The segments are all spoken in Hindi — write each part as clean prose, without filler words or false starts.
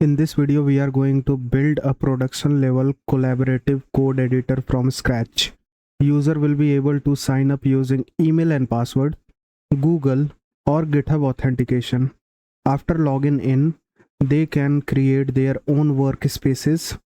In this video, we are going to build a production level collaborative code editor from scratch. User will be able to sign up using email and password, Google or GitHub authentication. After login in, they can create their own workspaces,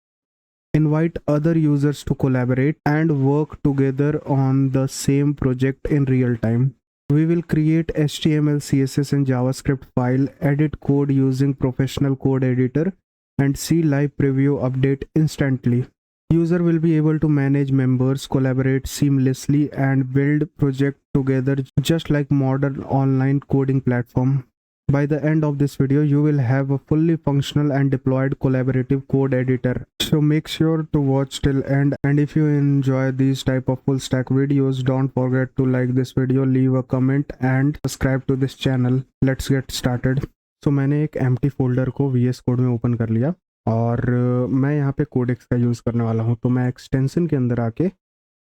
invite other users to collaborate and work together on the same project in real time. We will create HTML, CSS and JavaScript file, edit code using professional code editor and see live preview update instantly. User will be able to manage members, collaborate seamlessly and build project together just like modern online coding platform. By the end of this video, you will have a fully functional and deployed collaborative code editor. So make sure to watch till end, and if you enjoy these type of full stack videos, don't forget to like this video, leave a comment and subscribe to this channel. Let's get started. So मैंने एक empty folder को VS Code में ओपन कर लिया और मैं यहाँ पे कोडेक्स का यूज़ करने वाला हूँ। तो मैं एक्सटेंशन के अंदर आके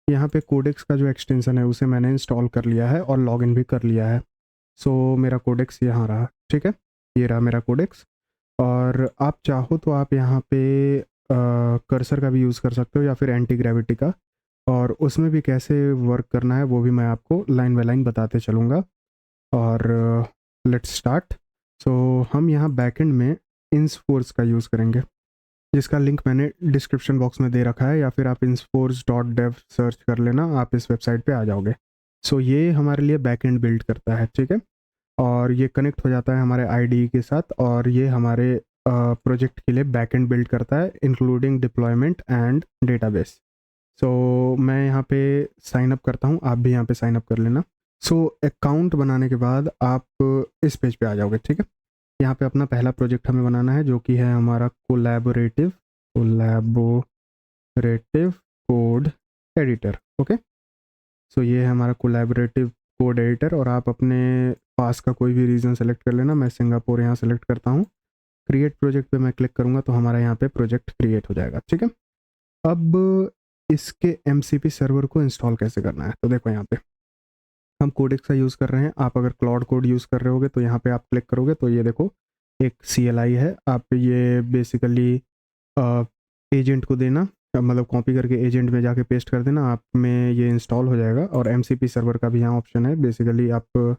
यहाँ पे कोडेक्स का जो एक्सटेंशन है उसे मैंने इंस्टॉल कर लिया है और लॉगिन भी कर लिया है। सो मेरा कोडेक्स यहाँ रहा, ठीक है, ये रहा मेरा कोडेक्स। और आप चाहो तो आप यहाँ पे कर्सर का भी यूज़ कर सकते हो या फिर एंटी ग्रेविटी का, और उसमें भी कैसे वर्क करना है वो भी मैं आपको लाइन बाय लाइन बताते चलूँगा। और लेट्स स्टार्ट। सो हम यहाँ बैकएंड में इंसफोर्स का यूज़ करेंगे, जिसका लिंक मैंने डिस्क्रिप्शन बॉक्स में दे रखा है, या फिर आप insforce.dev सर्च कर लेना, आप इस वेबसाइट पे आ जाओगे। सो ये हमारे लिए बैकएंड बिल्ड करता है, ठीक है, और ये कनेक्ट हो जाता है हमारे IDE के साथ, और ये हमारे प्रोजेक्ट के लिए बैकएंड बिल्ड करता है इंक्लूडिंग डिप्लॉयमेंट एंड डेटाबेस। सो मैं यहाँ पे साइन अप करता हूँ, आप भी यहाँ पे साइन अप कर लेना। सो अकाउंट बनाने के बाद आप इस पेज पे आ जाओगे, ठीक है। यहाँ पे अपना पहला प्रोजेक्ट हमें बनाना है जो कि है हमारा कोलैबोरेटिव कोड एडिटर। ओके, सो ये है हमारा कोलैबोरेटिव कोड एडिटर, और आप अपने पास का कोई भी रीजन सेलेक्ट कर लेना। मैं सिंगापुर यहाँ सेलेक्ट करता हूँ। क्रिएट प्रोजेक्ट पे मैं क्लिक करूँगा तो हमारा यहाँ पे प्रोजेक्ट क्रिएट हो जाएगा, ठीक है। अब इसके MCP सर्वर को इंस्टॉल कैसे करना है, तो देखो यहाँ पे हम कोडेक्स का यूज़ कर रहे हैं। आप अगर क्लाउड कोड यूज़ कर रहे होगे तो यहाँ पे आप क्लिक करोगे तो ये देखो एक CLI है। आप ये बेसिकली एजेंट को देना, मतलब कॉपी करके एजेंट में जाके पेस्ट कर देना, आप में ये इंस्टॉल हो जाएगा। और MCP सर्वर का भी यहाँ ऑप्शन है। बेसिकली आप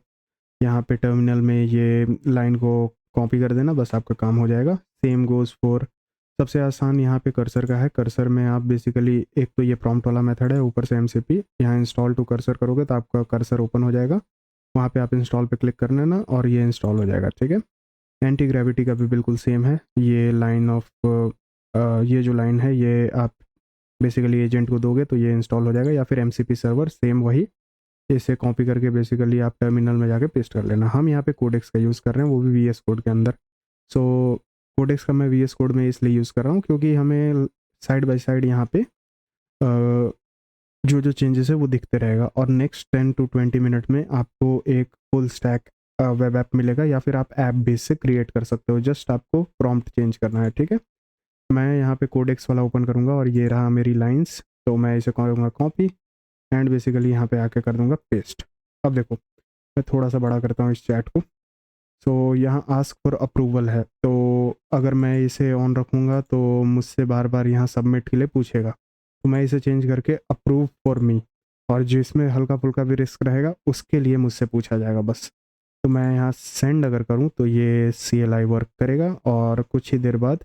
यहाँ पे टर्मिनल में ये लाइन को कॉपी कर देना, बस आपका काम हो जाएगा। सेम गोज़ फॉर, सबसे आसान यहाँ पे कर्सर का है। कर्सर में आप बेसिकली एक तो ये प्रॉम्प्ट वाला मेथड है, ऊपर से MCP, यहाँ इंस्टॉल टू कर्सर करोगे तो आपका कर्सर ओपन हो जाएगा, वहाँ पे आप इंस्टॉल पे क्लिक कर लेना और ये इंस्टॉल हो जाएगा, ठीक है। एंटी ग्रेविटी का भी बिल्कुल सेम है। ये लाइन ऑफ ये जो लाइन है ये आप बेसिकली एजेंट को दोगे तो ये इंस्टॉल हो जाएगा, या फिर MCP सर्वर सेम वही, इसे कॉपी करके बेसिकली आप टर्मिनल में जाके पेस्ट कर लेना। हम यहाँ पे कोडेक्स का यूज़ कर रहे हैं, वो भी VS कोड के अंदर। सो कोडेक्स का मैं VS कोड में इसलिए यूज़ कर रहा हूँ क्योंकि हमें साइड बाय साइड यहाँ पे जो जो चेंजेस है वो दिखते रहेगा, और नेक्स्ट 10 to 20 मिनट में आपको एक फुल स्टैक वेब ऐप मिलेगा, या फिर आप ऐप बेस से क्रिएट कर सकते हो। जस्ट आपको प्रॉम्प्ट चेंज करना है, ठीक है। मैं यहाँ पे कोडेक्स वाला ओपन करूँगा और ये रहा मेरी लाइंस, तो मैं इसे करूँगा कॉपी एंड बेसिकली यहाँ पे आके कर दूँगा पेस्ट। अब देखो मैं थोड़ा सा बड़ा करता हूँ इस चैट को। सो यहाँ आस्क फॉर अप्रूवल है, तो अगर मैं इसे ऑन रखूँगा तो मुझसे बार बार यहाँ सबमिट के लिए पूछेगा, तो मैं इसे चेंज करके अप्रूव फॉर मी, और जिसमें हल्का फुल्का भी रिस्क रहेगा उसके लिए मुझसे पूछा जाएगा बस। तो मैं यहाँ सेंड अगर करूँ तो ये CLI वर्क करेगा और कुछ ही देर बाद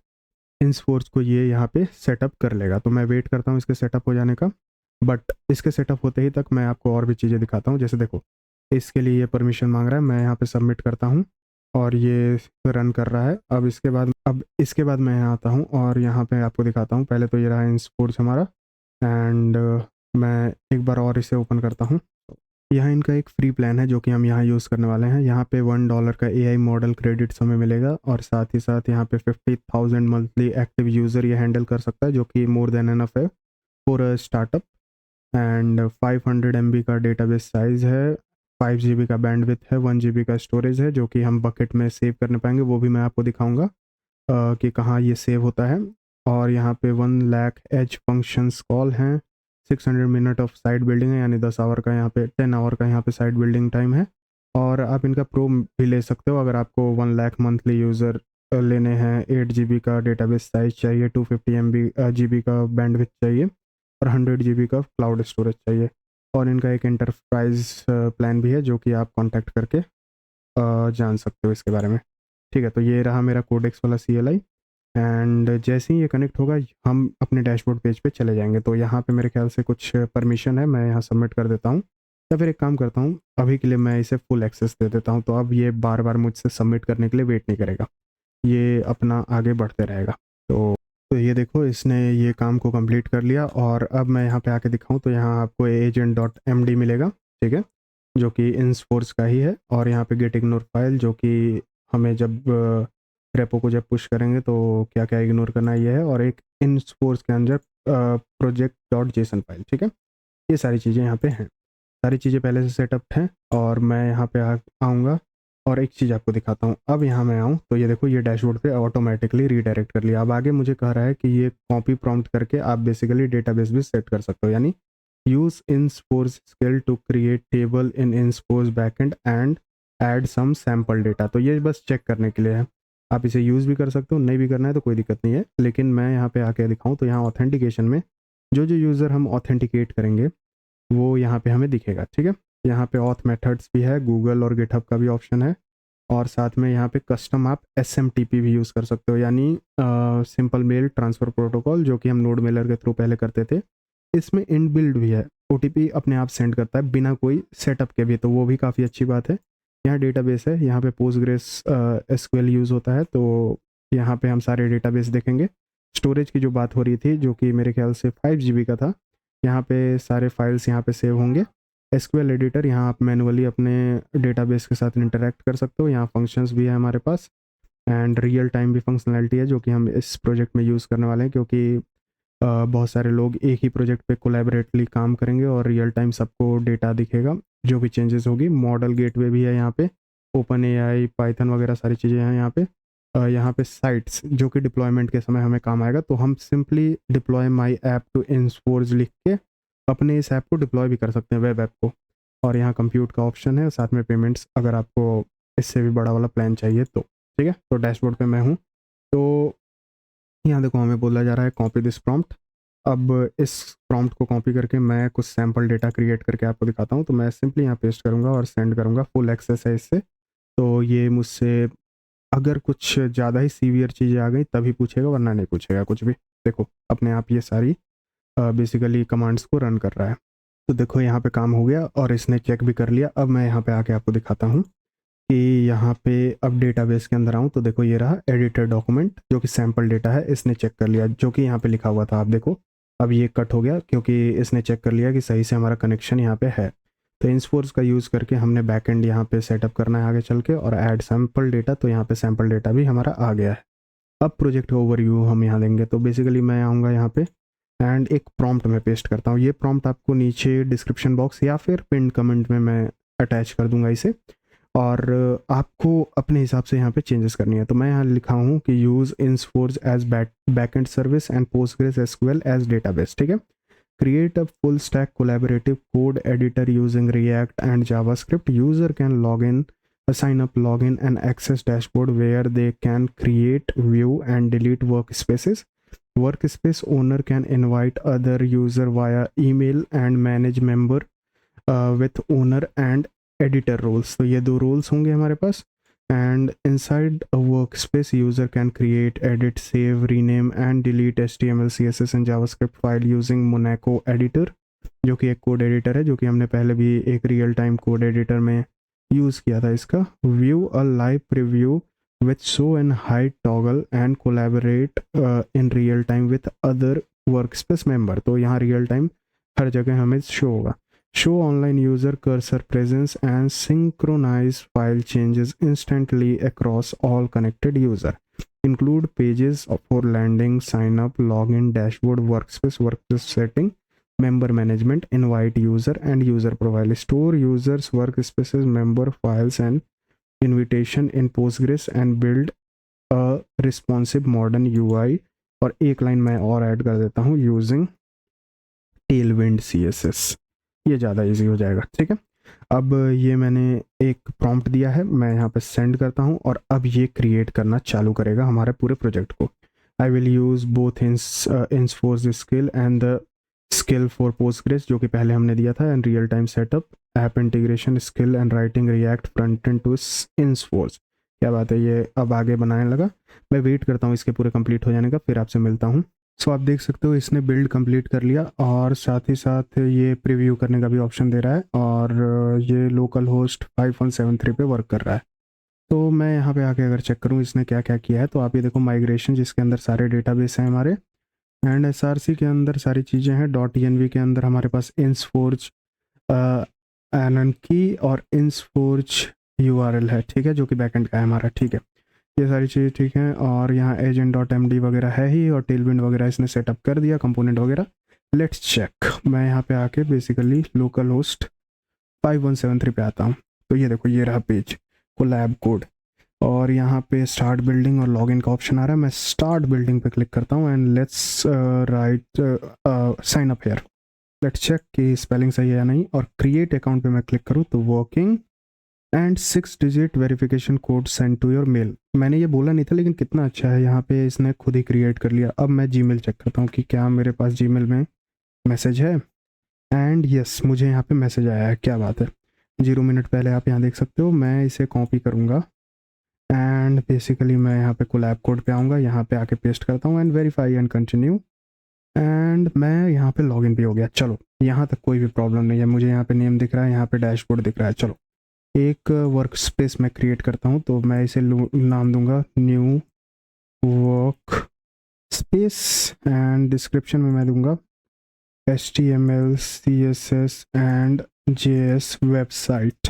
इंसफोर्स को ये यहाँ पे सेटअप कर लेगा। तो मैं वेट करता हूँ इसके सेटअप हो जाने का, बट इसके सेटअप होते ही तक मैं आपको और भी चीज़ें दिखाता हूँ। जैसे देखो इसके लिए ये परमिशन मांग रहा है, मैं यहाँ पे सबमिट करता हूँ और ये रन कर रहा है। अब इसके बाद मैं यहाँ आता हूँ और यहाँ पे आपको दिखाता हूँ। पहले तो ये रहा इंसफोर्स हमारा, एंड मैं एक बार और इसे ओपन करता हूँ। यहाँ इनका एक फ्री प्लान है जो कि हम यहाँ यूज़ करने वाले हैं। यहाँ पे $1 का AI मॉडल क्रेडिट्स हमें मिलेगा, और साथ ही साथ यहाँ पे 50,000 मंथली एक्टिव यूज़र ये हैंडल कर सकता है, जो कि मोर देन एनफ है for a startup. And 500 MB का डेटाबेस साइज़ है, 5 GB का बैंडविड्थ है, 1 GB का स्टोरेज है, जो कि हम बकेट में सेव करने पाएंगे, वो भी मैं आपको दिखाऊंगा कि कहाँ ये सेव होता है। और यहाँ पे 1 लाख एज फंक्शंस कॉल हैं, 600 मिनट ऑफ साइट बिल्डिंग है, यानी 10 आवर का, यहाँ पे 10 आवर का यहाँ पे साइट बिल्डिंग टाइम है। और आप इनका प्रो भी ले सकते हो अगर आपको 1 लाख मंथली यूज़र लेने हैं, 8 GB का डेटाबेस साइज़ चाहिए, 250 GB का बैंडविड्थ चाहिए और 100 GB का क्लाउड स्टोरेज चाहिए। और इनका एक एंटरप्राइज़ प्लान भी है जो कि आप कॉन्टैक्ट करके जान सकते हो इसके बारे में। ठीक है, तो ये रहा मेरा कोडेक्स वाला CLI। एंड जैसे ही ये कनेक्ट होगा हम अपने डैशबोर्ड पेज पे चले जाएंगे। तो यहाँ पे मेरे ख्याल से कुछ परमिशन है, मैं यहाँ सबमिट कर देता हूँ, या फिर एक काम करता हूँ, अभी के लिए मैं इसे फुल एक्सेस दे देता हूँ। तो अब ये बार बार मुझसे सबमिट करने के लिए वेट नहीं करेगा, ये अपना आगे बढ़ते रहेगा। तो ये देखो, इसने ये काम को कंप्लीट कर लिया। और अब मैं यहाँ पे आके दिखाऊँ तो यहाँ आपको agent.md मिलेगा, ठीक है, जो कि इंसफोर्स का ही है। और यहाँ पे गेट इग्नोर फाइल, जो कि हमें जब रेपो को जब पुश करेंगे तो क्या क्या इग्नोर करना ये है। और एक इंसफोर्स के अंदर project.json फाइल, ठीक है। ये सारी चीज़ें यहाँ पे हैं, सारी चीज़ें पहले से सेटअप हैं। और मैं यहाँ पे आऊँगा और एक चीज़ आपको दिखाता हूँ। अब यहाँ मैं आऊँ तो ये देखो, ये डैशबोर्ड पे ऑटोमेटिकली रीडायरेक्ट कर लिया। अब आगे मुझे कह रहा है कि ये कॉपी प्रॉम्प्ट करके आप बेसिकली डेटाबेस भी सेट कर सकते हो, यानी use InsForge skill to create table in InsForge backend and add some sample data. तो ये बस चेक करने के लिए है, आप इसे यूज़ भी कर सकते हो, नहीं भी करना है तो कोई दिक्कत नहीं है। लेकिन मैं यहाँ पे आके दिखाऊँ तो यहाँ ऑथेंटिकेशन में जो जो यूज़र हम ऑथेंटिकेट करेंगे वो यहाँ पे हमें दिखेगा, ठीक है। यहाँ पे ऑथ मेथड्स भी है, गूगल और गिटहब का भी ऑप्शन है। और साथ में यहाँ पे कस्टम आप SMTP भी यूज़ कर सकते हो, यानी सिंपल मेल ट्रांसफ़र प्रोटोकॉल, जो कि हम नोड मेलर के थ्रू पहले करते थे। इसमें इनबिल्ड भी है, OTP अपने आप सेंड करता है बिना कोई सेटअप के भी, तो वो भी काफ़ी अच्छी बात है। यहाँ डेटाबेस है, यहाँ पे पोस्टग्रेस SQL यूज़ होता है, तो यहाँ पे हम सारे डेटाबेस देखेंगे। स्टोरेज की जो बात हो रही थी, जो कि मेरे ख्याल से 5 GB का था, यहाँ पे सारे फाइल्स यहाँ पे सेव होंगे। SQL एडिटर, यहाँ आप मैनुअली अपने डेटाबेस के साथ इंटरैक्ट कर सकते हो। यहाँ फंक्शंस भी है हमारे पास, एंड रियल टाइम भी फंक्शनैलिटी है, जो कि हम इस प्रोजेक्ट में यूज़ करने वाले हैं, क्योंकि बहुत सारे लोग एक ही प्रोजेक्ट पे कोलैबोरेटली काम करेंगे और रियल टाइम सबको डेटा दिखेगा जो भी चेंजेस होगी। मॉडल गेटवे भी है यहाँ पे, ओपन AI, पाइथन वगैरह सारी चीज़ें हैं यहाँ पे। यहाँ पे साइट्स जो कि डिप्लॉयमेंट के समय हमें काम आएगा, तो हम simply deploy my app to InsForge लिख के अपने इस ऐप को डिप्लॉय भी कर सकते हैं, वेब ऐप को। और यहाँ कंप्यूट का ऑप्शन है, साथ में पेमेंट्स, अगर आपको इससे भी बड़ा वाला प्लान चाहिए तो, ठीक है। तो डैशबोर्ड पे मैं हूँ, तो यहाँ देखो हमें बोला जा रहा है कॉपी दिस प्रॉम्प्ट। अब इस प्रॉम्प्ट को कॉपी करके मैं कुछ सैम्पल डेटा क्रिएट करके आपको दिखाता हूँ। तो मैं सिंपली यहाँ पेस्ट करूँगा और सेंड करूँगा, फुल एक्सेस है इससे। तो ये मुझसे अगर कुछ ज़्यादा ही सीवियर चीज़ें आ गई तभी पूछेगा, वरना नहीं पूछेगा कुछ भी। देखो अपने आप ये सारी बेसिकली कमांड्स को रन कर रहा है। तो देखो यहाँ पे काम हो गया और इसने चेक भी कर लिया। अब मैं यहाँ पे आके आपको दिखाता हूँ कि यहाँ पे अब डेटाबेस के अंदर आऊँ तो देखो ये रहा एडिटर डॉक्यूमेंट, जो कि सैम्पल डेटा है, इसने चेक कर लिया, जो कि यहाँ पे लिखा हुआ था। आप देखो अब ये कट हो गया, क्योंकि इसने चेक कर लिया कि सही से हमारा कनेक्शन यहाँ पे है। तो इंसफोर्स का यूज़ करके हमने बैकएंड यहाँ पे सेटअप करना है आगे चल के, और ऐड सैम्पल डेटा। तो यहाँ पे सैम्पल डेटा भी हमारा आ गया है। अब प्रोजेक्ट ओवरव्यू हम यहाँ देंगे। तो बेसिकली मैं आऊँगा यहाँ पे एंड एक प्रॉम्प्ट में पेस्ट करता हूँ। ये प्रॉम्प्ट आपको नीचे डिस्क्रिप्शन बॉक्स या फिर पिन कमेंट में मैं अटैच कर दूंगा इसे, और आपको अपने हिसाब से यहाँ पे चेंजेस करनी है। तो मैं यहाँ लिखा हूँ कि use InsForge as backend service and Postgres SQL as database, ठीक है। Create a full stack collaborative code editor using React and JavaScript. User can log in, sign up, login and access dashboard where they can create, view and delete workspaces. Workspace owner can invite other user via email and manage member with owner and editor roles. तो ये दो roles होंगे हमारे पास। And inside a workspace, user can create, edit, save, rename and delete HTML, CSS and JavaScript file using Monaco editor, जो कि एक कोड एडिटर है, जो कि हमने पहले भी एक रियल टाइम कोड एडिटर में यूज़ किया था इसका। View a live preview with show and hide toggle and collaborate in real time with other workspace member. तो यहाँ रियल टाइम हर जगह हमें शो होगा। Show online user cursor presence and synchronise file changes instantly across all connected user. Include pages for landing, sign up, log in, dashboard, workspace setting, member management, invite user and user profile, store users workspaces, member files and invitation in Postgres and build a responsive modern UI। और एक लाइन मैं और ऐड कर देता हूँ, यूजिंग टेलविंड CSS। ये ज़्यादा इजी हो जाएगा, ठीक है। अब ये मैंने एक प्रॉम्प्ट दिया है, मैं यहाँ पे सेंड करता हूँ और अब ये क्रिएट करना चालू करेगा हमारे पूरे प्रोजेक्ट को। I will use both InsForge skill and the skill for Postgres जो कि पहले हमने दिया था, and real time setup app integration skill and writing React front end to InsForge. क्या बात है, ये अब आगे बनाने लगा। मैं वेट करता हूँ इसके पूरे कंप्लीट हो जाने का, फिर आपसे मिलता हूँ। सो आप देख सकते हो इसने बिल्ड कंप्लीट कर लिया और साथ ही साथ ये प्रीव्यू करने का भी ऑप्शन दे रहा है, और ये लोकल होस्ट 5173 पे वर्क कर रहा है। तो मैं यहाँ पे आके अगर चेक करूँ इसने क्या क्या किया है, तो आप ये देखो माइग्रेशन जिसके अंदर सारे डेटाबेस हैं हमारे, एंड SRC के अंदर सारी चीज़ें हैं, .env के अंदर हमारे पास इंसफोर्ज एनन की और इंसफोर्ज URL है, ठीक है, जो कि बैकएंड का है हमारा, ठीक है। ये सारी चीज़ें ठीक हैं, और यहाँ agent.md वगैरह है ही, और टेलविंड वगैरह इसने सेटअप कर दिया, कंपोनेंट वगैरह। लेट्स चेक, मैं यहाँ पे आके बेसिकली लोकल होस्ट 5173 पे आता हूँ। तो ये देखो ये रहा पेज कोलैब कोड, और यहाँ पे स्टार्ट बिल्डिंग और लॉगिन का ऑप्शन आ रहा है। मैं स्टार्ट बिल्डिंग पे क्लिक करता हूँ and let's write sign up here. Let's check कि स्पेलिंग सही है या नहीं, और क्रिएट अकाउंट पे मैं क्लिक करूँ तो working and 6 digit verification code send to your mail. मैंने ये बोला नहीं था, लेकिन कितना अच्छा है, यहाँ पे इसने खुद ही क्रिएट कर लिया। अब मैं जीमेल चेक करता हूँ कि क्या मेरे पास जीमेल में मैसेज है, एंड यस मुझे यहाँ पे मैसेज आया है। क्या बात है, 0 मिनट पहले आप यहाँ देख सकते हो। मैं इसे कॉपी करूँगा एंड बेसिकली मैं यहाँ पे कोलैब कोड पे आऊँगा, यहाँ पे आके पेस्ट करता हूँ and verify and continue, and मैं यहाँ पे लॉगिन भी हो गया। चलो यहाँ तक कोई भी प्रॉब्लम नहीं है, मुझे यहाँ पे नेम दिख रहा है, यहाँ पे डैशबोर्ड दिख रहा है। चलो एक वर्क स्पेस मैं क्रिएट करता हूँ, तो मैं इसे नाम दूंगा new work space, and description में मैं दूंगा HTML CSS and JS website,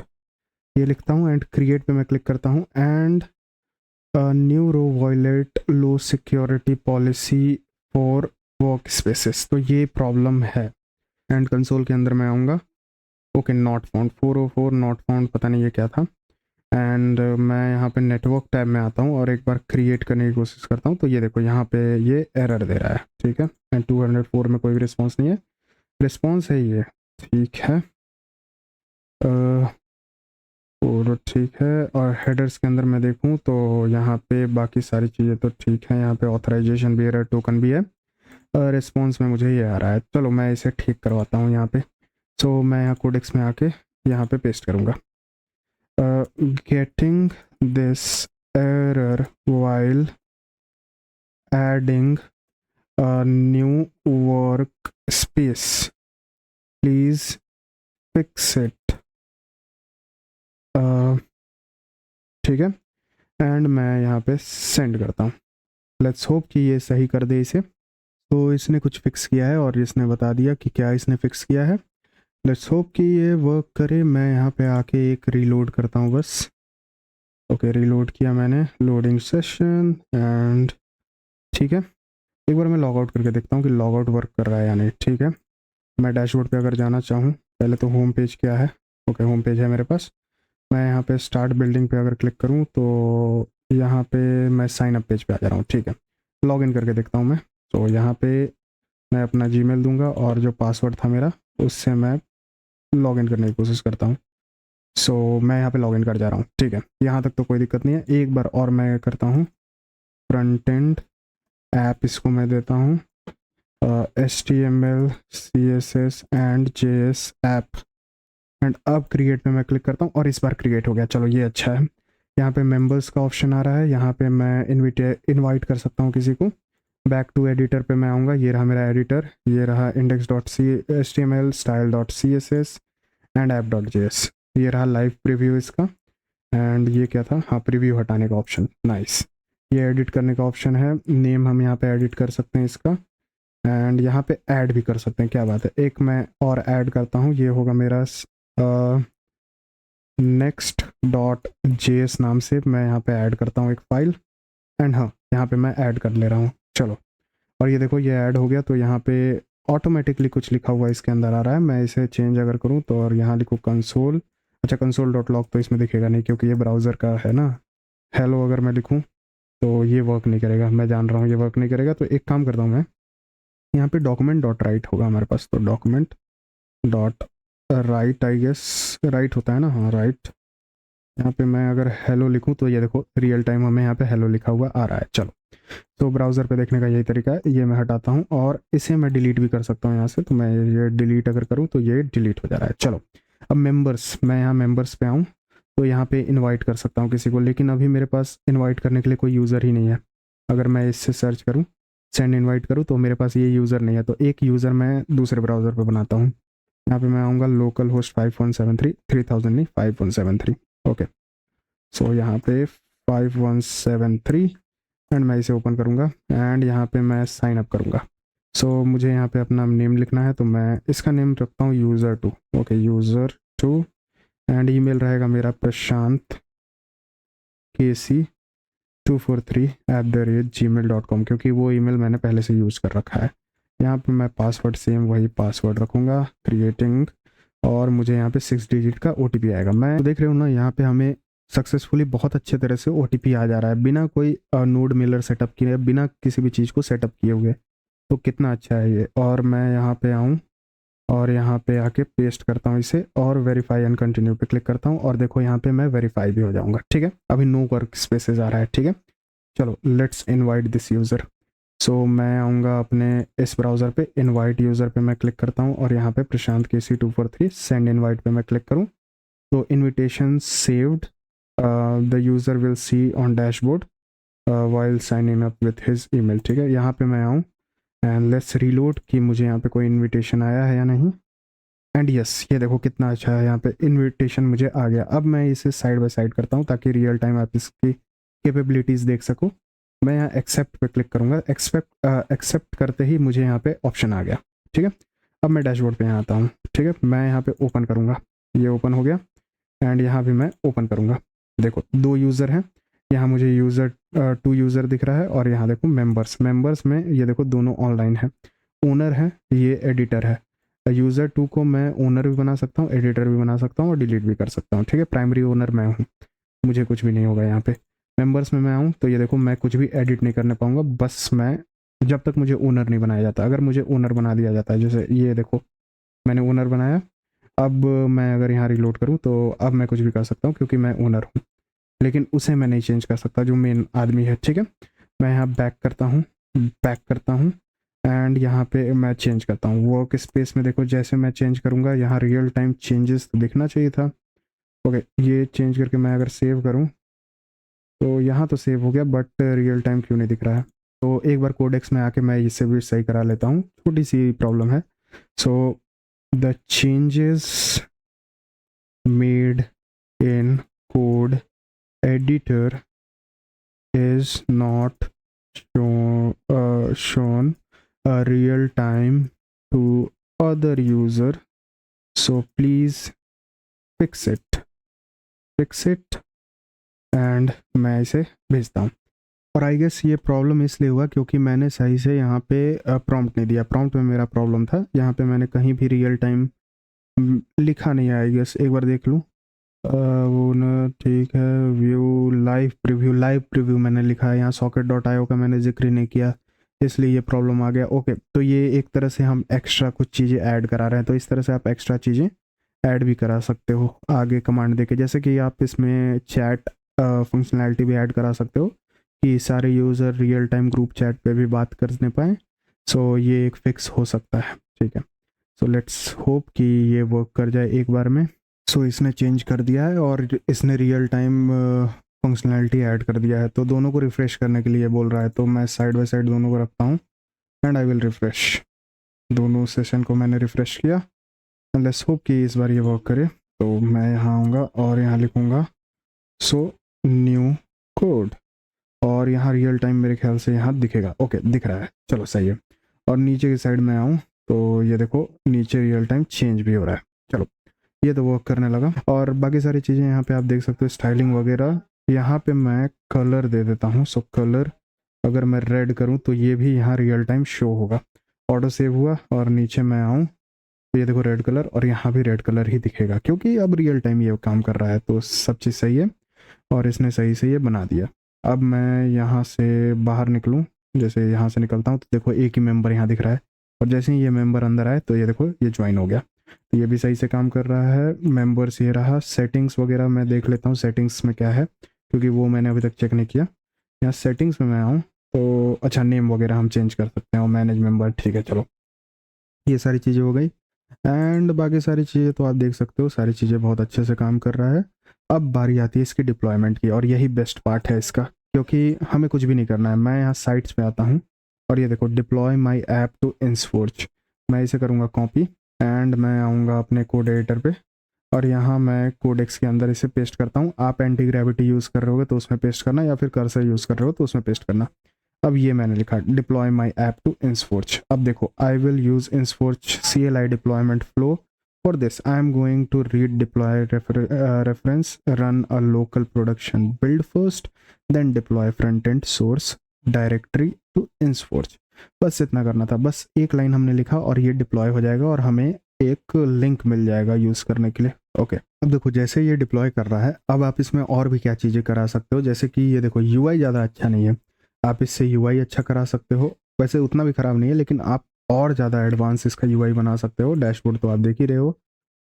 ये लिखता हूँ एंड क्रिएट पे मैं क्लिक करता हूँ, and new row violate low security policy for workspaces, तो ये प्रॉब्लम है। एंड कंसोल के अंदर मैं आऊँगा, okay not found 404 not found, पता नहीं ये क्या था। एंड मैं यहाँ पे नेटवर्क टैब में आता हूँ और एक बार क्रिएट करने की कोशिश करता हूँ, तो ये देखो यहाँ पे ये एरर दे रहा है, ठीक है। एंड 204 में कोई भी रिस्पॉन्स नहीं है, रिस्पॉन्स है ये, ठीक है। और ठीक है, और हेडर्स के अंदर मैं देखूँ तो यहाँ पे बाकी सारी चीज़ें तो ठीक है, यहाँ पे ऑथराइजेशन भी है, टोकन भी है, रिस्पॉन्स में मुझे ये आ रहा है। चलो मैं इसे ठीक करवाता हूँ यहाँ पे। सो मैं यहाँ कोडेक्स में आके यहाँ पे पेस्ट करूँगा, getting this error while adding new work space, please fix it, ठीक है। एंड मैं यहाँ पे सेंड करता हूँ, लेट्स होप कि ये सही कर दे इसे। तो इसने कुछ फिक्स किया है और इसने बता दिया कि क्या इसने फिक्स किया है। लेट्स होप कि ये वर्क करे। मैं यहाँ पे आके एक रीलोड करता हूँ बस, ओके रीलोड किया मैंने, लोडिंग सेशन, एंड ठीक है। एक बार मैं लॉग आउट करके देखता हूँ कि लॉग आउट वर्क कर रहा है या नहीं, ठीक है। मैं डैशबोर्ड पे अगर जाना चाहूँ, पहले तो होम पेज क्या है, ओके होम पेज है मेरे पास। मैं यहाँ पे स्टार्ट बिल्डिंग पे अगर क्लिक करूँ तो यहाँ पे मैं साइन अप पेज पे आ जा रहा हूँ, ठीक है। लॉग इन करके देखता हूँ मैं, तो यहाँ पे मैं अपना जीमेल दूंगा और जो पासवर्ड था मेरा उससे मैं लॉग इन करने की कोशिश करता हूँ। सो मैं यहाँ पे लॉग इन कर जा रहा हूँ, ठीक है। यहाँ तक तो कोई दिक्कत नहीं है। एक बार और मैं करता हूँ, फ्रंट एंड ऐप इसको मैं देता हूँ HTML CSS and JS app, and अब क्रिएट पे मैं क्लिक करता हूँ और इस बार क्रिएट हो गया। चलो ये अच्छा है। यहाँ पे मेंबर्स का ऑप्शन आ रहा है, यहाँ पे मैं इनवाइट कर सकता हूँ किसी को। बैक टू एडिटर पे मैं आऊँगा, ये रहा मेरा एडिटर, ये रहा index.html style.css एंड app.js, ये रहा लाइव प्रीव्यू इसका। एंड ये क्या था, हाँ प्रीव्यू हटाने का ऑप्शन, नाइस। ये एडिट करने का ऑप्शन है, नेम हम यहाँ पे एडिट कर सकते हैं इसका, एंड यहाँ पे ऐड भी कर सकते हैं। क्या बात है, एक मैं और ऐड करता हूँ, ये होगा मेरा next.js नाम से। मैं यहाँ पे ऐड करता हूँ एक फाइल, एंड हाँ यहाँ पे मैं ऐड कर ले रहा हूँ। चलो, और ये देखो ये ऐड हो गया। तो यहाँ पे ऑटोमेटिकली कुछ लिखा हुआ इसके अंदर आ रहा है। मैं इसे चेंज अगर करूँ तो, और यहाँ लिखूँ कंसोल, अच्छा console.log तो इसमें दिखेगा नहीं क्योंकि ये ब्राउज़र का है ना। हेलो अगर मैं लिखूँ तो ये वर्क नहीं करेगा, मैं जान रहा हूँ ये वर्क नहीं करेगा। तो एक काम करता हूँ मैं, यहाँ पे document.write होगा हमारे पास, तो document.write right, I guess right होता है ना, हाँ राइट। यहाँ पे मैं अगर हेलो लिखूँ तो ये देखो रियल टाइम हमें यहाँ पे हेलो लिखा हुआ आ रहा है। चलो, तो ब्राउज़र पे देखने का यही तरीका है। ये मैं हटाता हूँ और इसे मैं डिलीट भी कर सकता हूँ यहाँ से, तो मैं ये डिलीट अगर करूँ तो ये डिलीट हो जा रहा है। चलो, अब मेंबर्स, मैं यहाँ मेंबर्स पे आऊँ तो यहाँ पे इनवाइट कर सकता हूँ किसी को, लेकिन अभी मेरे पास इनवाइट करने के लिए कोई यूज़र ही नहीं है। अगर मैं इससे सर्च करूँ, सेंड इनवाइट करूँ, तो मेरे पास ये यूज़र नहीं है। तो एक यूज़र मैं दूसरे ब्राउज़र पर बनाता हूँ। यहाँ पे मैं आऊँगा लोकल होस्ट 5173, 3000 नहीं 5173। ओके, सो यहाँ पे 5173 एंड मैं इसे ओपन करूँगा एंड यहाँ पे मैं साइन अप करूँगा। सो मुझे यहाँ पे अपना नेम लिखना है, तो मैं इसका नेम रखता हूँ यूज़र2। ओके, यूज़र2 एंड ईमेल रहेगा मेरा प्रशांत KC243@gmail.com, क्योंकि वो ईमेल मैंने पहले से यूज़ कर रखा है। यहाँ पे मैं पासवर्ड सेम वही पासवर्ड रखूँगा, क्रिएटिंग, और मुझे यहाँ पे 6 डिजिट का OTP आएगा। मैं तो देख रहे हो ना, यहाँ पे हमें सक्सेसफुली बहुत अच्छे तरह से OTP आ जा रहा है, बिना कोई नोड मिलर सेटअप किए, बिना किसी भी चीज़ को सेटअप किए हुए। तो कितना अच्छा है ये। और मैं यहाँ पे आऊँ और यहाँ पे आके पेस्ट करता हूँ इसे और वेरीफाई एंड कंटिन्यू पे क्लिक करता हूँ और देखो यहाँ पे मैं वेरीफाई भी हो जाऊँगा। ठीक है, अभी नो वर्क स्पेसेस आ रहा है। ठीक है, चलो लेट्स इनवाइट दिस यूज़र। सो मैं आऊँगा अपने इस ब्राउज़र पे, इनवाइट यूज़र पे मैं क्लिक करता हूँ और यहाँ पे प्रशांत KC243 सेंड इनवाइट पे मैं क्लिक करूँ तो invitation saved, the user will see on dashboard while signing up with his email. ठीक है, यहाँ पे मैं आऊँ एंड लेट्स रीलोड कि मुझे यहाँ पे कोई इनविटेशन आया है या नहीं। एंड यस, ये देखो कितना अच्छा है, यहाँ पे इनविटेशन मुझे आ गया। अब मैं इसे साइड बाय साइड करता हूँ ताकि रियल टाइम आप इसकी कैपेबिलिटीज़ देख सको। मैं यहाँ एक्सेप्ट पे क्लिक करूँगा, एक्सेप्ट करते ही मुझे यहाँ पे ऑप्शन आ गया। ठीक है, अब मैं डैशबोर्ड पे यहाँ आता हूँ। ठीक है, मैं यहाँ पे ओपन करूँगा, ये ओपन हो गया एंड यहाँ भी मैं ओपन करूँगा। देखो 2 यूज़र हैं, यहाँ मुझे यूज़र 2 यूज़र दिख रहा है और यहाँ देखो मेंबर्स में ये देखो दोनों ऑनलाइन है। ओनर है, ये एडिटर है। यूज़र 2 को मैं ओनर भी बना सकता हूँ, एडिटर भी बना सकता हूँ और डिलीट भी कर सकता हूँ। ठीक है, प्राइमरी ओनर मैं हूँ, मुझे कुछ भी नहीं होगा। यहाँ पे मेंबर्स में मैं आऊँ तो ये देखो मैं कुछ भी एडिट नहीं करने पाऊँगा, बस मैं जब तक मुझे ओनर नहीं बनाया जाता। अगर मुझे ओनर बना दिया जाता है, जैसे ये देखो मैंने ओनर बनाया, अब मैं अगर यहाँ रिलोड करूँ तो अब मैं कुछ भी कर सकता हूँ क्योंकि मैं ओनर हूँ, लेकिन उसे मैं नहीं चेंज कर सकता जो मेन आदमी है। ठीक है, मैं यहाँ बैक करता हूँ एंड यहाँ पे मैं चेंज करता हूँ वर्क स्पेस में। देखो जैसे मैं चेंज करूँगा यहाँ रियल टाइम चेंजेस तो दिखना चाहिए था। ओके, ये चेंज करके मैं अगर सेव करूँ तो यहाँ तो सेव हो गया, बट रियल टाइम क्यों नहीं दिख रहा है? तो एक बार कोडेक्स में आके मैं इससे भी सही करा लेता हूँ, छोटी सी प्रॉब्लम है। So the changes made in code editor is not shown real time to other user, so please fix it and मैं इसे भेजता हूँ। और आई गेस ये प्रॉब्लम इसलिए हुआ क्योंकि मैंने सही से यहाँ पे प्रॉम्प्ट नहीं दिया। प्रॉम्प्ट में मेरा प्रॉब्लम था, यहाँ पे मैंने कहीं भी रियल टाइम लिखा नहीं है। आई गेस एक बार देख लूँ, वो ना ठीक है, लाइव प्रीव्यू मैंने लिखा है, यहाँ socket.io का मैंने जिक्र ही नहीं किया, इसलिए ये प्रॉब्लम आ गया। ओके, तो ये एक तरह से हम एक्स्ट्रा कुछ चीज़ें ऐड करा रहे हैं, तो इस तरह से आप एक्स्ट्रा चीज़ें ऐड भी करा सकते हो आगे कमांड देके। जैसे कि आप इसमें चैट फंक्शनैलिटी भी ऐड करा सकते हो कि सारे user real time group chat पे भी बात करने पाएँ। सो ये एक फिक्स हो सकता है। ठीक है, सो लेट्स होप कि ये वर्क कर जाए एक बार में। सो इसने चेंज कर दिया है और इसने रियल टाइम फंक्शनैलिटी ऐड कर दिया है, तो दोनों को रिफ़्रेश करने के लिए बोल रहा है। तो मैं साइड बाय साइड दोनों को रखता हूँ एंड आई विल रिफ़्रेश। दोनों सेशन को मैंने रिफ़्रेश किया एंड लेट्स होप कि इस बार ये वर्क करे। तो मैं यहाँ आऊँगा और यहाँ लिखूँगा सो न्यू कोड, और यहाँ रियल टाइम मेरे ख्याल से यहाँ दिखेगा। ओके, दिख रहा है, चलो सही है। और नीचे की साइड में आऊँ तो ये देखो नीचे रियल टाइम चेंज भी हो रहा है। चलो, ये तो वर्क करने लगा। और बाकी सारी चीज़ें यहाँ पे आप देख सकते हो, स्टाइलिंग वगैरह। यहाँ पे मैं कलर दे देता हूँ। सो कलर अगर मैं रेड करूँ तो ये भी यहाँ रियल टाइम शो होगा। ऑटो सेव हुआ और नीचे मैं आऊँ तो ये देखो रेड कलर, और यहाँ भी रेड कलर ही दिखेगा क्योंकि अब रियल टाइम ये काम कर रहा है। तो सब चीज़ सही है और इसने सही से ये बना दिया। अब मैं यहाँ से बाहर निकलूँ, जैसे यहाँ से निकलता हूँ तो देखो एक ही मेंबर यहाँ दिख रहा है, और जैसे ही ये मेंबर अंदर आए तो ये देखो ये ज्वाइन हो गया। तो ये भी सही से काम कर रहा है। मेंबर्स ये रहा। सेटिंग्स वगैरह मैं देख लेता हूँ सेटिंग्स में क्या है, क्योंकि वो मैंने अभी तक चेक नहीं किया। यहाँ सेटिंग्स में मैं आऊँ तो अच्छा, नेम वगैरह हम चेंज कर सकते हैं और मैनेज मेंबर, ठीक है चलो, ये सारी चीज़ें हो गई। एंड बाकी सारी चीज़ें तो आप देख सकते हो, सारी चीज़ें बहुत अच्छे से काम कर रहा है। अब बारी आती है इसकी डिप्लॉयमेंट की, और यही बेस्ट पार्ट है इसका, क्योंकि हमें कुछ भी नहीं करना है। मैं यहाँ साइट्स पे आता हूँ और ये देखो, डिप्लॉय माई ऐप टू इंसफोर्ज, मैं इसे करूँगा कॉपी एंड मैं आऊँगा अपने कोड एडिटर पे और यहाँ मैं कोडेक्स के अंदर इसे पेस्ट करता हूँ। आप एंटी ग्रेविटी यूज़ कर रहे होगे तो उसमें पेस्ट करना, या फिर कर्सर यूज़ कर रहे हो तो उसमें पेस्ट करना। अब ये मैंने लिखा deploy my app to InsForge. अब देखो, I will use InsForge CLI deployment flow for this. I am going to read deploy reference, run a local production build first, then deploy front end source directory to InsForge. बस इतना करना था, बस एक लाइन हमने लिखा और ये डिप्लॉय हो जाएगा और हमें एक लिंक मिल जाएगा यूज़ करने के लिए। ओके, अब देखो जैसे ये डिप्लॉय कर रहा है, अब आप इसमें और भी क्या चीज़ें करा सकते हो, जैसे कि ये देखो UI ज़्यादा अच्छा नहीं है, आप इससे UI अच्छा करा सकते हो। वैसे उतना भी ख़राब नहीं है, लेकिन आप और ज़्यादा एडवांस इसका UI बना सकते हो। डैशबोर्ड तो आप देख ही रहे हो,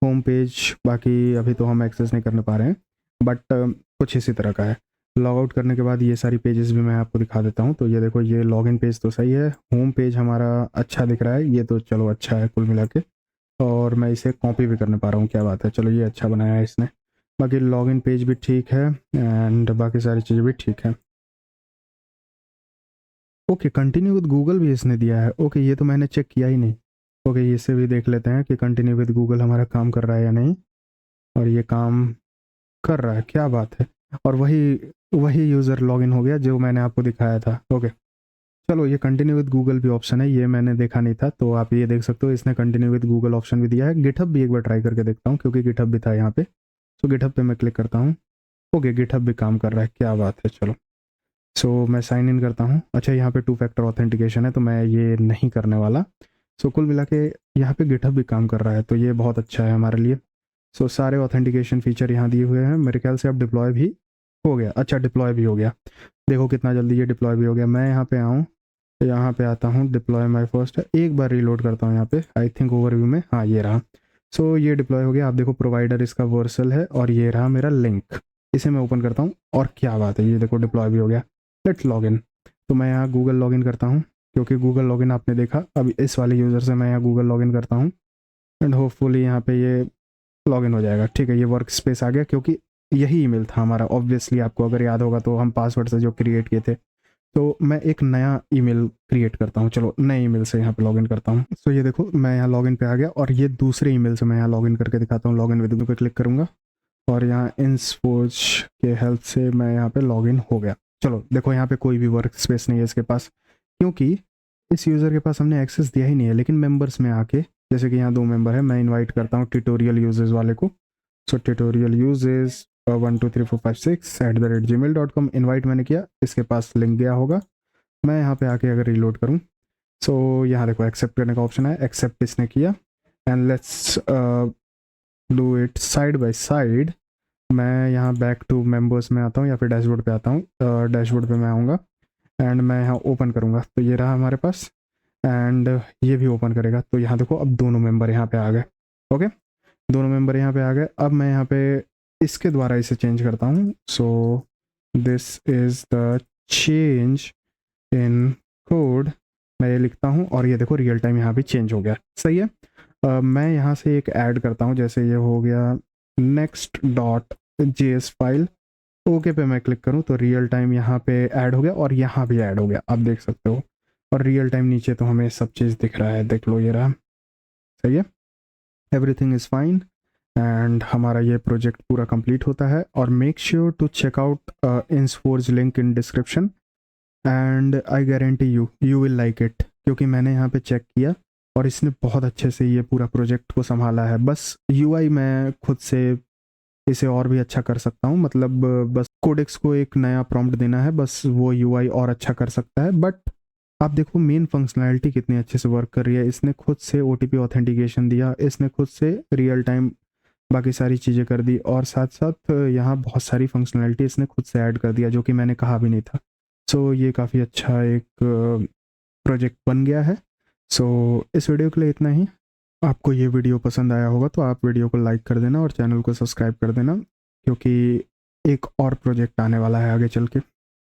होम पेज बाकी अभी तो हम एक्सेस नहीं करने पा रहे हैं, बट कुछ इसी तरह का है। लॉग आउट करने के बाद ये सारी पेजेस भी मैं आपको दिखा देता हूँ। तो ये देखो, ये लॉगिन पेज तो सही है, होम पेज हमारा अच्छा दिख रहा है, ये तो चलो अच्छा है कुल मिला के, और मैं इसे कॉपी भी करने पा रहा हूँ, क्या बात है, चलो ये अच्छा बनाया है इसने। बाकी लॉगिन पेज भी ठीक है एंड बाकी सारी चीज़ें भी ठीक है। ओके, कंटिन्यू विद गूगल भी इसने दिया है। ओके, ये तो मैंने चेक किया ही नहीं। ओके, इसे भी देख लेते हैं कि कंटिन्यू विद गूगल हमारा काम कर रहा है या नहीं। और ये काम कर रहा है, क्या बात है। और वही वही यूज़र लॉगिन हो गया जो मैंने आपको दिखाया था। ओके, चलो, ये कंटिन्यू विद गूगल भी ऑप्शन है, ये मैंने देखा नहीं था, तो आप ये देख सकते हो, इसने कंटिन्यू विद गूगल ऑप्शन भी दिया है। गिटहब भी एक बार ट्राई करके देखता हूँ, क्योंकि गिटहब भी था यहाँ पे। तो गिटहब पे मैं क्लिक करता हूँ। ओके, गिटहब भी काम कर रहा है, क्या बात है। चलो, सो मैं साइन इन करता हूँ। अच्छा, यहाँ पे 2 फैक्टर ऑथेंटिकेशन है, तो मैं ये नहीं करने वाला। सो कुल मिला के यहाँ पे गिटहब भी काम कर रहा है, तो ये बहुत अच्छा है हमारे लिए। सो सारे ऑथेंटिकेशन फीचर यहाँ दिए हुए हैं। मेरे ख्याल से अब डिप्लॉय भी हो गया। अच्छा, डिप्लॉय भी हो गया, देखो कितना जल्दी ये डिप्लॉय भी हो गया। मैं यहाँ पे आऊँ, यहाँ पे आता हूँ, डिप्लॉय माई फर्स्ट है, एक बार रीलोड करता हूँ यहाँ पे, आई थिंक ओवरव्यू में, हाँ ये रहा। सो ये डिप्लॉय हो गया। आप देखो, प्रोवाइडर इसका वर्सल है और ये रहा मेरा लिंक। इसे मैं ओपन करता हूँ और क्या बात है, ये देखो डिप्लॉय भी हो गया। Let's login. तो मैं यहाँ गूगल लॉगिन करता हूँ, क्योंकि गूगल लॉगिन आपने देखा। अब इस वाले यूज़र से मैं यहाँ गूगल लॉगिन करता हूँ एंड होपफुली यहाँ पे ये लॉगिन हो जाएगा। ठीक है, ये वर्क स्पेस आ गया, क्योंकि यही ईमेल था हमारा। ऑब्वियसली आपको अगर याद होगा तो हम पासवर्ड से जो क्रिएट किए थे, तो मैं एक नया ईमेल क्रिएट करता हूँ। चलो, नए ईमेल से यहाँ पे लॉगिन करता हूँ। सो ये देखो, मैं यहाँ लॉगिन पे आ गया और ये दूसरे ईमेल से मैं यहाँ लॉगिन करके दिखाता हूँ। लॉगिन विद पे क्लिक करूँगा और यहाँ इंसफोर्ज के हेल्प से मैं यहाँ पे लॉगिन हो गया। चलो देखो, यहाँ पे कोई भी वर्क स्पेस नहीं है इसके पास, क्योंकि इस यूज़र के पास हमने एक्सेस दिया ही नहीं है। लेकिन मेंबर्स में आके, जैसे कि यहाँ 2 मेंबर है, मैं इनवाइट करता हूँ ट्यूटोरियल यूजर्स वाले को। सो ट्यूटोरियल यूजर्स 12345 @gmail.com इन्वाइट मैंने किया, इसके पास लिंक गया होगा। मैं यहाँ पे आके अगर रीलोड करूँ, सो यहाँ देखो एक्सेप्ट करने का ऑप्शन है, एक्सेप्ट इसने किया and let's do it side by side. मैं यहाँ बैक टू मेंबर्स में आता हूँ या फिर डैशबोर्ड पे आता हूँ। डैशबोर्ड पे मैं आऊँगा एंड मैं यहाँ ओपन करूँगा, तो ये रहा हमारे पास एंड ये भी ओपन करेगा। तो यहाँ देखो, अब दोनों मेंबर यहाँ पे आ गए। ओके, दोनों मेंबर यहाँ पे आ गए। अब मैं यहाँ पे इसके द्वारा इसे चेंज करता हूँ। So this is the change in code, मैं ये लिखता हूँ और ये देखो रियल टाइम यहाँ पे चेंज हो गया। सही है। मैं यहाँ से एक ऐड करता हूँ, जैसे ये हो गया next.js फाइल। ओके पे मैं क्लिक करूँ तो रियल टाइम यहाँ पे ऐड हो गया और यहाँ भी ऐड हो गया, आप देख सकते हो। और रियल टाइम नीचे तो हमें सब चीज़ दिख रहा है, देख लो ये रहा। सही है, एवरीथिंग इज़ फाइन एंड हमारा ये प्रोजेक्ट पूरा कंप्लीट होता है। और make sure to check out InsForge link in description and I guarantee you will like it, क्योंकि मैंने यहाँ पे चेक किया और इसने बहुत अच्छे से ये पूरा प्रोजेक्ट को संभाला है। बस UI मैं खुद से इसे और भी अच्छा कर सकता हूँ, मतलब बस कोडेक्स को एक नया प्रॉम्प्ट देना है, बस वो UI और अच्छा कर सकता है। बट आप देखो मेन फंक्शनैलिटी कितनी अच्छे से वर्क कर रही है। इसने खुद से OTP ऑथेंटिकेशन दिया, इसने खुद से रियल टाइम बाकी सारी चीज़ें कर दी, और साथ साथ यहाँ बहुत सारी फंक्शनैलिटी इसने खुद से ऐड कर दिया जो कि मैंने कहा भी नहीं था। सो ये काफ़ी अच्छा एक प्रोजेक्ट बन गया है। सो इस वीडियो के लिए इतना ही। आपको ये वीडियो पसंद आया होगा तो आप वीडियो को लाइक कर देना और चैनल को सब्सक्राइब कर देना, क्योंकि एक और प्रोजेक्ट आने वाला है आगे चल के।